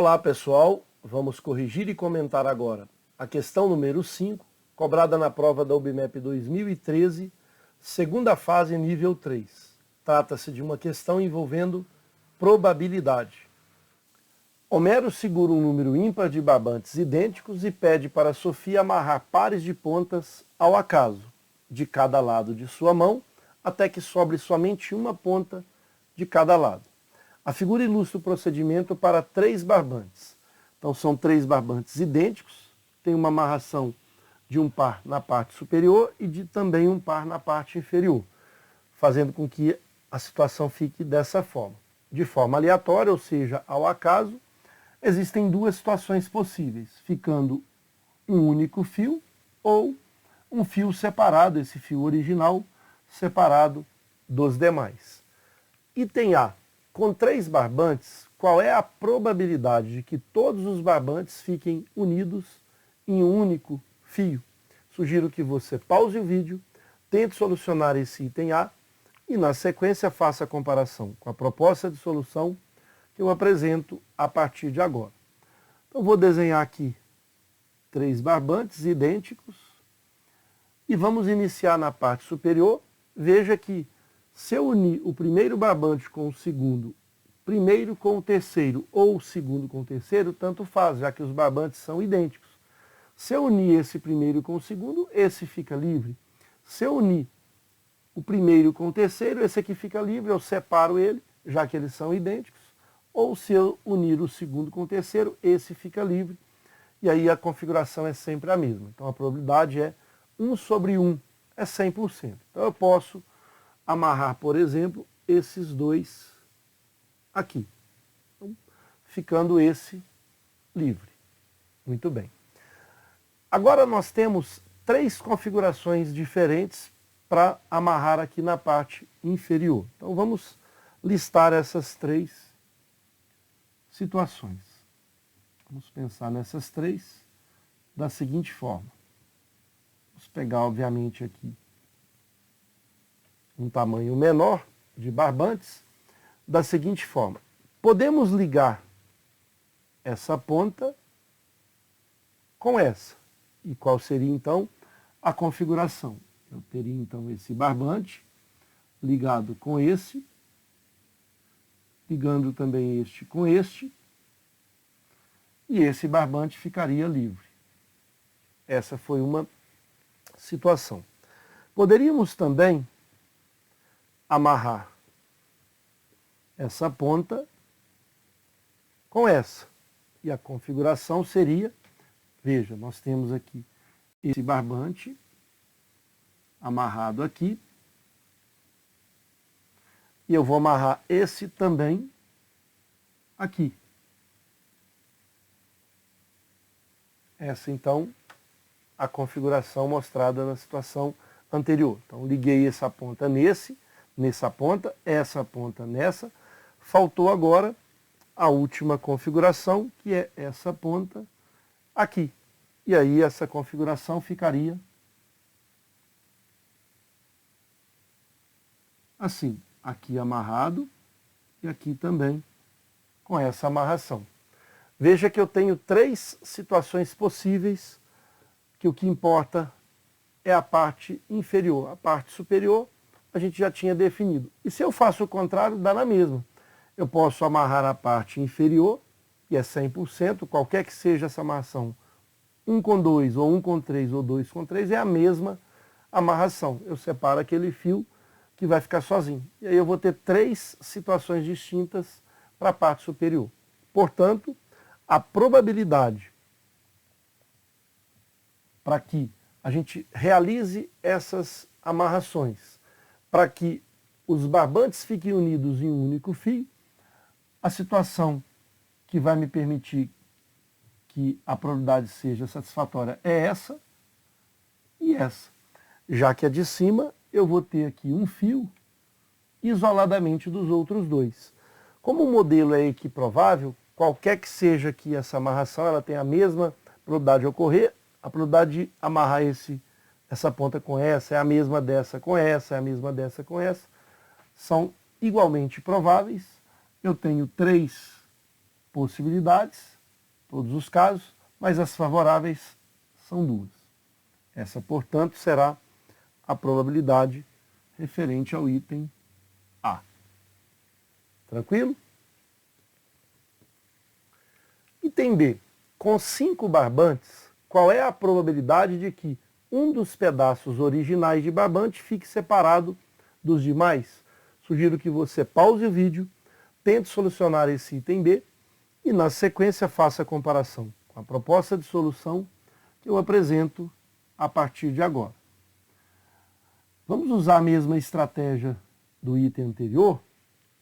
Olá pessoal, vamos corrigir e comentar agora a questão número 5, cobrada na prova da UBMEP 2013, segunda fase nível 3. Trata-se de uma questão envolvendo probabilidade. Homero segura um número ímpar de barbantes idênticos e pede para Sofia amarrar pares de pontas ao acaso, de cada lado de sua mão, até que sobre somente uma ponta de cada lado. A figura ilustra o procedimento para 3 barbantes. Então são 3 barbantes idênticos, tem uma amarração de um par na parte superior e de também um par na parte inferior, fazendo com que a situação fique dessa forma. De forma aleatória, ou seja, ao acaso, existem 2 situações possíveis, ficando um único fio ou um fio separado, esse fio original separado dos demais. Item A. Com 3 barbantes, qual é a probabilidade de que todos os barbantes fiquem unidos em um único fio? Sugiro que você pause o vídeo, tente solucionar esse item A e, na sequência, faça a comparação com a proposta de solução que eu apresento a partir de agora. Então, vou desenhar aqui 3 barbantes idênticos e vamos iniciar na parte superior. Veja que se eu unir o primeiro barbante com o segundo, primeiro com o terceiro ou o segundo com o terceiro, tanto faz, já que os barbantes são idênticos. Se eu unir esse primeiro com o segundo, esse fica livre. Se eu unir o primeiro com o terceiro, esse aqui fica livre, eu separo ele, já que eles são idênticos. Ou se eu unir o segundo com o terceiro, esse fica livre. E aí a configuração é sempre a mesma. Então a probabilidade é 1 sobre 1, é 100%. Então eu posso amarrar, por exemplo, esses 2 aqui, então, ficando esse livre. Muito bem. Agora nós temos 3 configurações diferentes para amarrar aqui na parte inferior. Então vamos listar essas 3 situações. Vamos pensar nessas 3 da seguinte forma. Vamos pegar, obviamente, aqui um tamanho menor de barbantes, da seguinte forma. Podemos ligar essa ponta com essa. E qual seria, então, a configuração? Eu teria, então, esse barbante ligado com esse, ligando também este com este, e esse barbante ficaria livre. Essa foi uma situação. Poderíamos também amarrar essa ponta com essa. E a configuração seria, veja, nós temos aqui esse barbante amarrado aqui, e eu vou amarrar esse também aqui. Essa, então, a configuração mostrada na situação anterior. Então, liguei essa ponta nessa ponta, essa ponta nessa. Faltou agora a última configuração, que é essa ponta aqui. E aí essa configuração ficaria assim, aqui amarrado e aqui também com essa amarração. Veja que eu tenho 3 situações possíveis, que o que importa é a parte inferior. A parte superior a gente já tinha definido. E se eu faço o contrário, dá na mesma. Eu posso amarrar a parte inferior, que é 100%, qualquer que seja essa amarração, 1 com 2, ou 1 com 3, ou 2 com 3, é a mesma amarração. Eu separo aquele fio que vai ficar sozinho. E aí eu vou ter 3 situações distintas para a parte superior. Portanto, a probabilidade para que a gente realize essas amarrações, para que os barbantes fiquem unidos em um único fio, a situação que vai me permitir que a probabilidade seja satisfatória é essa e essa. Já que a de cima, eu vou ter aqui um fio isoladamente dos outros 2. Como o modelo é equiprovável, qualquer que seja aqui essa amarração, ela tem a mesma probabilidade de ocorrer, a probabilidade de amarrar essa ponta com essa é a mesma dessa com essa, é a mesma dessa com essa, são igualmente prováveis. Eu tenho 3 possibilidades, todos os casos, mas as favoráveis são 2. Essa, portanto, será a probabilidade referente ao item A. Tranquilo? Item B. Com 5 barbantes, qual é a probabilidade de que um dos pedaços originais de barbante fique separado dos demais? Sugiro que você pause o vídeo, tente solucionar esse item B e, na sequência, faça a comparação com a proposta de solução que eu apresento a partir de agora. Vamos usar a mesma estratégia do item anterior.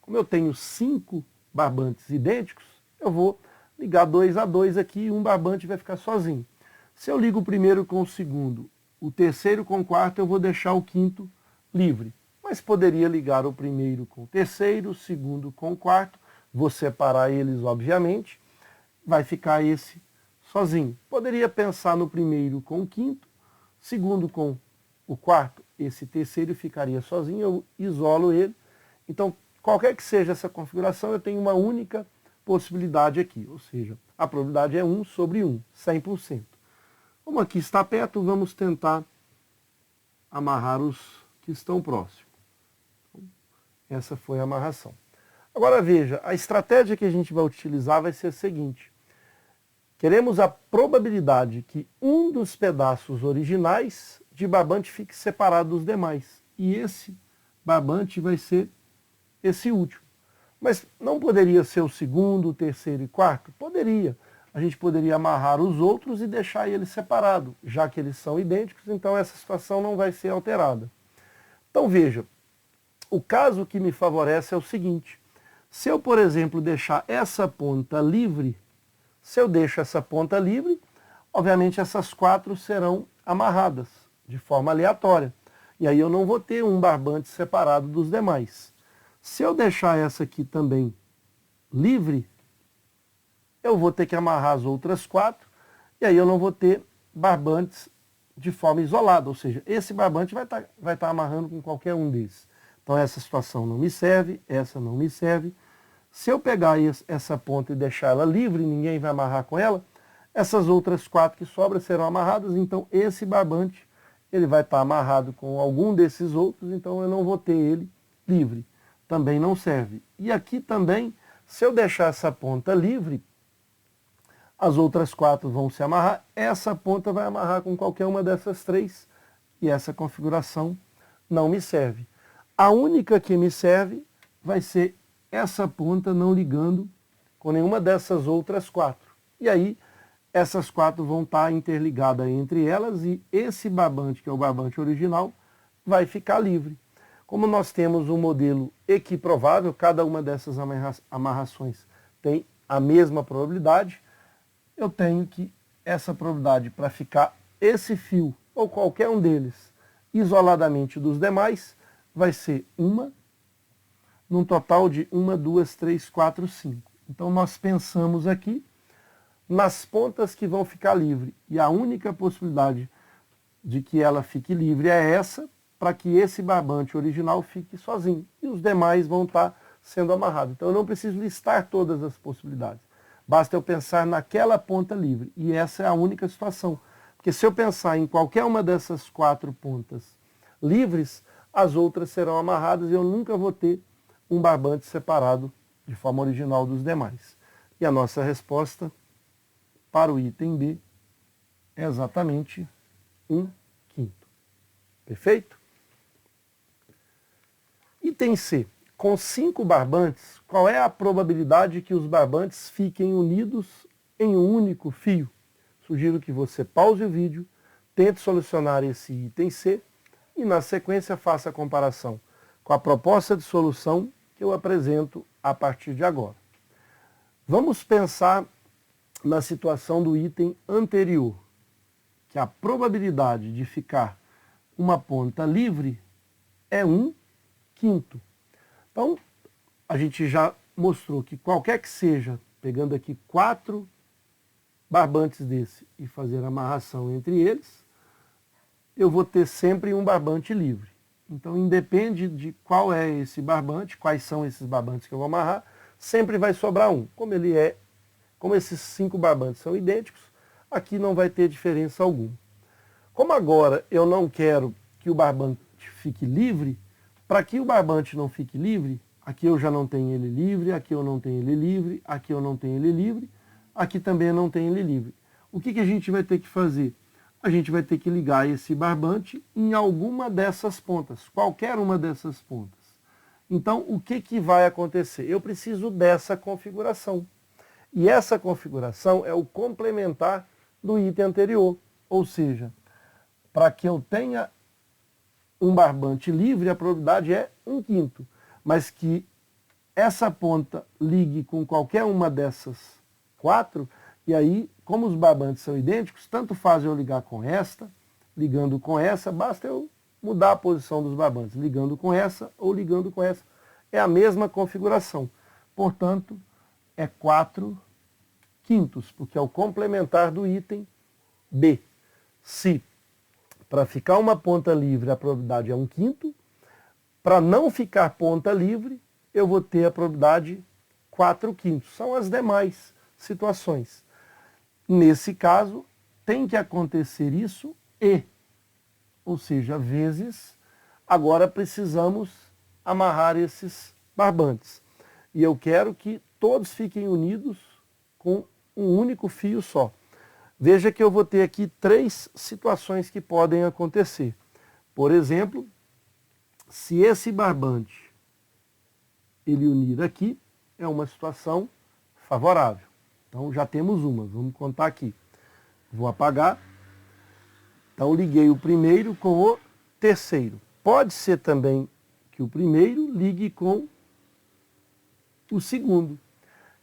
Como eu tenho 5 barbantes idênticos, eu vou ligar 2 a 2 aqui e um barbante vai ficar sozinho. Se eu ligo o primeiro com o segundo, o terceiro com o quarto, eu vou deixar o quinto livre. Mas poderia ligar o primeiro com o terceiro, o segundo com o quarto, vou separar eles, obviamente, vai ficar esse sozinho. Poderia pensar no primeiro com o quinto, segundo com o quarto, esse terceiro ficaria sozinho, eu isolo ele. Então, qualquer que seja essa configuração, eu tenho uma única possibilidade aqui, ou seja, a probabilidade é 1 sobre 1, 100%. Como aqui está perto, vamos tentar amarrar os que estão próximos. Essa foi a amarração. Agora veja, a estratégia que a gente vai utilizar vai ser a seguinte. Queremos a probabilidade que um dos pedaços originais de barbante fique separado dos demais. E esse barbante vai ser esse último. Mas não poderia ser o segundo, o terceiro e quarto? Poderia. A gente poderia amarrar os outros e deixar eles separados. Já que eles são idênticos, então essa situação não vai ser alterada. Então veja, o caso que me favorece é o seguinte. Se eu, por exemplo, deixar essa ponta livre, se eu deixo essa ponta livre, obviamente essas 4 serão amarradas de forma aleatória. E aí eu não vou ter um barbante separado dos demais. Se eu deixar essa aqui também livre, eu vou ter que amarrar as outras 4, e aí eu não vou ter barbantes de forma isolada, ou seja, esse barbante vai estar amarrando com qualquer um desses. Então essa situação não me serve, essa não me serve. Se eu pegar essa ponta e deixar ela livre, ninguém vai amarrar com ela, essas outras 4 que sobram serão amarradas, então esse barbante ele vai estar amarrado com algum desses outros, então eu não vou ter ele livre. Também não serve. E aqui também, se eu deixar essa ponta livre, as outras 4 vão se amarrar, essa ponta vai amarrar com qualquer uma dessas 3, e essa configuração não me serve. A única que me serve vai ser essa ponta não ligando com nenhuma dessas outras 4. E aí, essas 4 vão estar interligadas entre elas e esse barbante, que é o barbante original, vai ficar livre. Como nós temos um modelo equiprovável, cada uma dessas amarrações tem a mesma probabilidade, eu tenho que essa probabilidade para ficar esse fio, ou qualquer um deles, isoladamente dos demais, vai ser 1, num total de 1, 2, 3, 4, 5. Então nós pensamos aqui nas pontas que vão ficar livres. E a única possibilidade de que ela fique livre é essa, para que esse barbante original fique sozinho. E os demais vão estar sendo amarrados. Então eu não preciso listar todas as possibilidades. Basta eu pensar naquela ponta livre. E essa é a única situação. Porque se eu pensar em qualquer uma dessas 4 pontas livres, as outras serão amarradas e eu nunca vou ter um barbante separado de forma original dos demais. E a nossa resposta para o item B é exatamente 1/5. Perfeito? Item C. Com 5 barbantes, qual é a probabilidade que os barbantes fiquem unidos em um único fio? Sugiro que você pause o vídeo, tente solucionar esse item C e na sequência faça a comparação com a proposta de solução que eu apresento a partir de agora. Vamos pensar na situação do item anterior, que a probabilidade de ficar uma ponta livre é 1/5. Então, a gente já mostrou que qualquer que seja, pegando aqui 4 barbantes desse e fazer a amarração entre eles, eu vou ter sempre um barbante livre. Então, independe de qual é esse barbante, quais são esses barbantes que eu vou amarrar, sempre vai sobrar um. Como ele é Como esses 5 barbantes são idênticos, aqui não vai ter diferença alguma. Como agora eu não quero que o barbante fique livre, para que o barbante não fique livre, aqui eu já não tenho ele livre, aqui eu não tenho ele livre, aqui eu não tenho ele livre, aqui também eu não tenho ele livre. O que a gente vai ter que fazer? A gente vai ter que ligar esse barbante em alguma dessas pontas, qualquer uma dessas pontas. Então, o que vai acontecer? Eu preciso dessa configuração. E essa configuração é o complementar do item anterior. Ou seja, para que eu tenha um barbante livre, a probabilidade é 1/5. Mas que essa ponta ligue com qualquer uma dessas 4, e aí, como os barbantes são idênticos, tanto faz eu ligar com esta, ligando com essa, basta eu mudar a posição dos barbantes, ligando com essa ou ligando com essa. É a mesma configuração. Portanto, é 4/5, porque é o complementar do item B. Se para ficar uma ponta livre a probabilidade é 1/5, para não ficar ponta livre, eu vou ter a probabilidade 4/5. São as demais situações. Nesse caso, tem que acontecer isso ou seja, vezes, agora precisamos amarrar esses barbantes. E eu quero que todos fiquem unidos com um único fio só. Veja que eu vou ter aqui 3 situações que podem acontecer. Por exemplo, se esse barbante ele unir aqui, é uma situação favorável. Então já temos uma, vamos contar aqui. Vou apagar. Então liguei o primeiro com o terceiro. Pode ser também que o primeiro ligue com o segundo.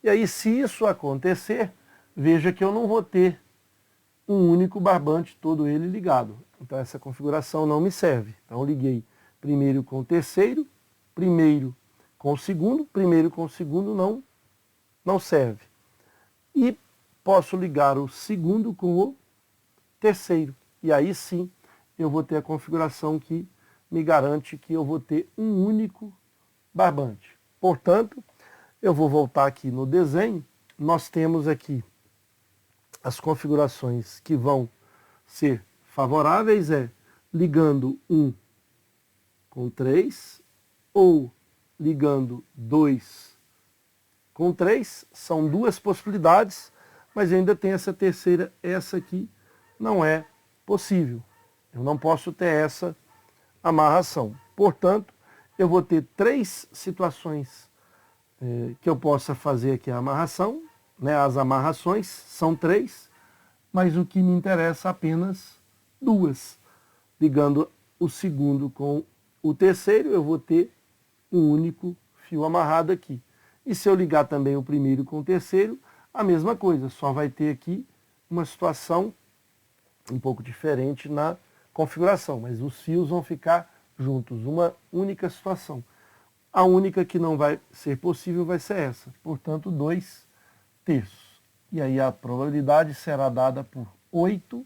E aí, se isso acontecer, veja que eu não vou ter um único barbante, todo ele ligado. Então essa configuração não me serve. Então liguei primeiro com o terceiro, primeiro com o segundo não serve. E posso ligar o segundo com o terceiro. E aí sim eu vou ter a configuração que me garante que eu vou ter um único barbante. Portanto, eu vou voltar aqui no desenho. Nós temos aqui as configurações que vão ser favoráveis, ligando 1 com 3 ou ligando 2 com 3. São 2 possibilidades, mas ainda tem essa terceira, essa aqui não é possível. Eu não posso ter essa amarração. Portanto, eu vou ter 3 situações que eu possa fazer aqui a amarração. As amarrações são 3, mas o que me interessa apenas 2. Ligando o segundo com o terceiro, eu vou ter um único fio amarrado aqui. E se eu ligar também o primeiro com o terceiro, a mesma coisa, só vai ter aqui uma situação um pouco diferente na configuração, mas os fios vão ficar juntos, uma única situação. A única que não vai ser possível vai ser essa, portanto 2/3. E aí a probabilidade será dada por 8,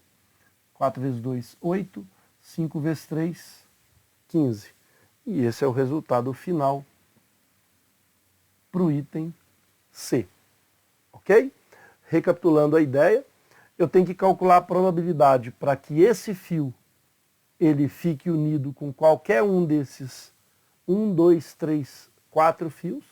4 vezes 2, 8, 5 vezes 3, 15. E esse é o resultado final para o item C. Ok? Recapitulando a ideia, eu tenho que calcular a probabilidade para que esse fio ele fique unido com qualquer um desses 1, 2, 3, 4 fios.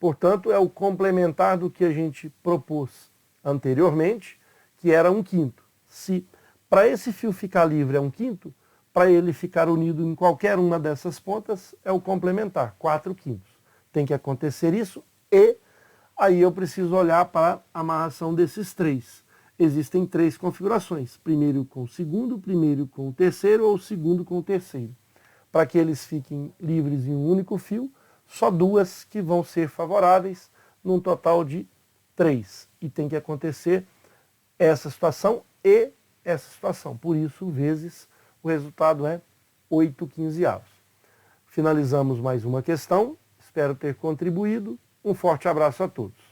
Portanto, é o complementar do que a gente propôs anteriormente, que era 1/5. Se para esse fio ficar livre é 1/5, para ele ficar unido em qualquer uma dessas pontas é o complementar, 4/5. Tem que acontecer isso e aí eu preciso olhar para a amarração desses 3. Existem 3 configurações, primeiro com o segundo, primeiro com o terceiro ou segundo com o terceiro. Para que eles fiquem livres em um único fio, só 2 que vão ser favoráveis, num total de 3. E tem que acontecer essa situação e essa situação. Por isso, vezes, o resultado é 8/15. Finalizamos mais uma questão. Espero ter contribuído. Um forte abraço a todos.